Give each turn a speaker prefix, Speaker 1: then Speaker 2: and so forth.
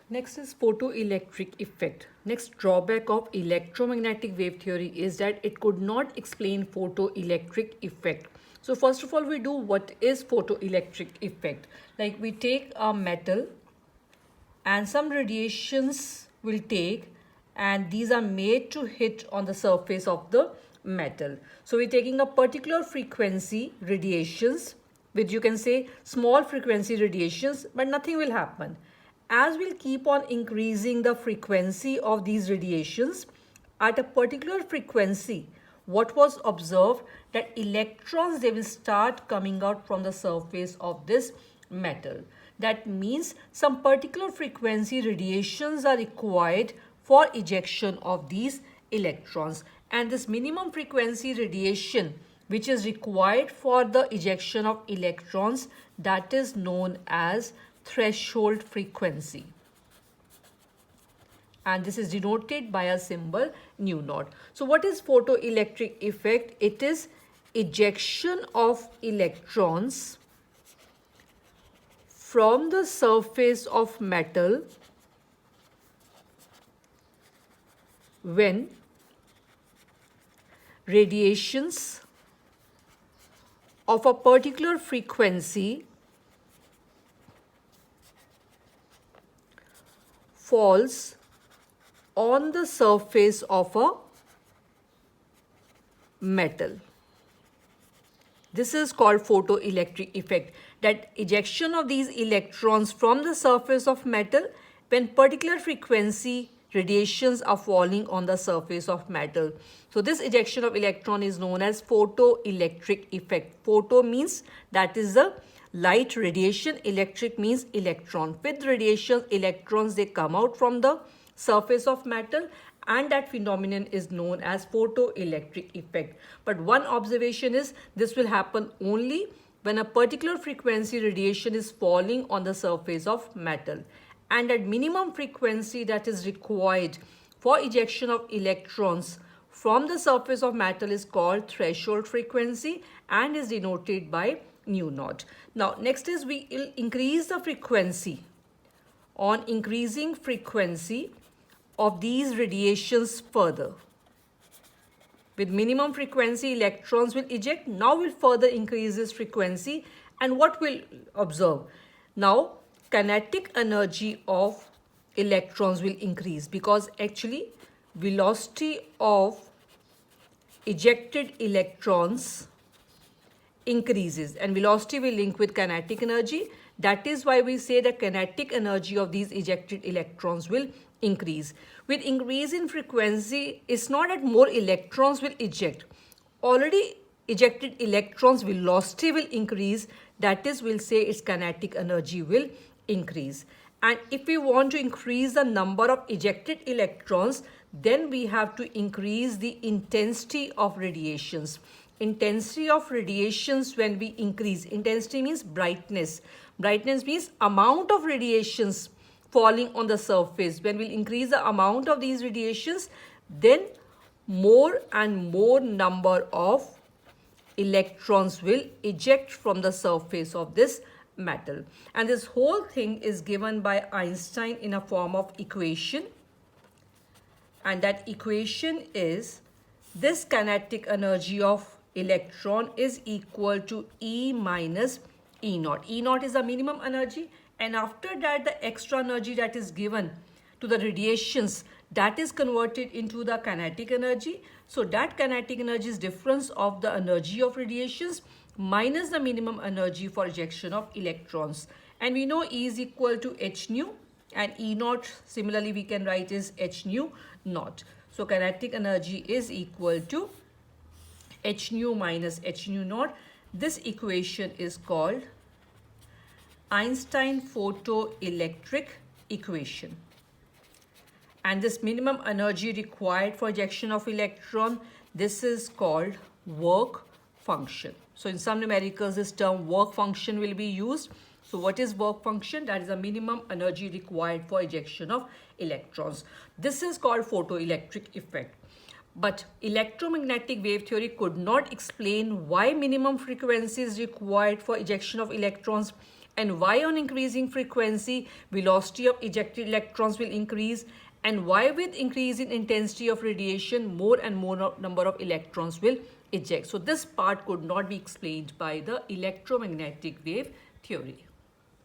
Speaker 1: Next is photoelectric effect. Next drawback of electromagnetic wave theory is that it could not explain photoelectric effect. So first of all, we do what is photoelectric effect. Like we take a metal and some radiations will take, and these are made to hit on the surface of the metal. So we're taking a particular frequency radiations, which you can say small frequency radiations, but nothing will happen. As we'll keep on increasing the frequency of these radiations, at a particular frequency, what was observed, that electrons, they will start coming out from the surface of this metal. That means some particular frequency radiations are required for ejection of these electrons, and this minimum frequency radiation which is required for the ejection of electrons, that is known as threshold frequency, and this is denoted by a symbol nu naught. So what is photoelectric effect? It is ejection of electrons from the surface of metal when radiations of a particular frequency falls on the surface of a metal. This is called photoelectric effect, that ejection of these electrons from the surface of metal when particular frequency radiations are falling on the surface of metal. So this ejection of electron is known as photoelectric effect. Photo means that is the light radiation, electric means electron. With radiation, electrons, they come out from the surface of metal, and that phenomenon is known as photoelectric effect. But one observation is this will happen only when a particular frequency radiation is falling on the surface of metal, and at minimum frequency that is required for ejection of electrons from the surface of metal is called threshold frequency and is denoted by nu naught. Now next is we will increase the frequency. On increasing frequency of these radiations further, with minimum frequency electrons will eject. Now we'll further increase this frequency, and what we'll observe? Now kinetic energy of electrons will increase, because actually velocity of ejected electrons increases, and velocity will link with kinetic energy. That is why we say the kinetic energy of these ejected electrons will increase. With increase in frequency, it's not that more electrons will eject. Already ejected electrons velocity will increase. That is, we'll say its kinetic energy will increase. And if we want to increase the number of ejected electrons, then we have to increase the intensity of radiations. Intensity of radiations, when we increase, intensity means brightness. Brightness means amount of radiations falling on the surface. When we increase the amount of these radiations, then more and more number of electrons will eject from the surface of this metal. And this whole thing is given by Einstein in a form of equation. And that equation is this kinetic energy of electron is equal to E minus E naught. E naught is the minimum energy, and after that the extra energy that is given to the radiations, that is converted into the kinetic energy. So that kinetic energy is difference of the energy of radiations minus the minimum energy for ejection of electrons. And we know E is equal to h nu, and E naught similarly we can write is h nu naught. So kinetic energy is equal to h nu minus h nu naught. This equation is called Einstein photoelectric equation. And this minimum energy required for ejection of electron, this is called work function. So in some numericals, this term work function will be used. So what is work function? That is the minimum energy required for ejection of electrons. This is called photoelectric effect. But electromagnetic wave theory could not explain why minimum frequency is required for ejection of electrons and why on increasing frequency velocity of ejected electrons will increase, and why with increase in intensity of radiation more and more number of electrons will eject. So this part could not be explained by the electromagnetic wave theory.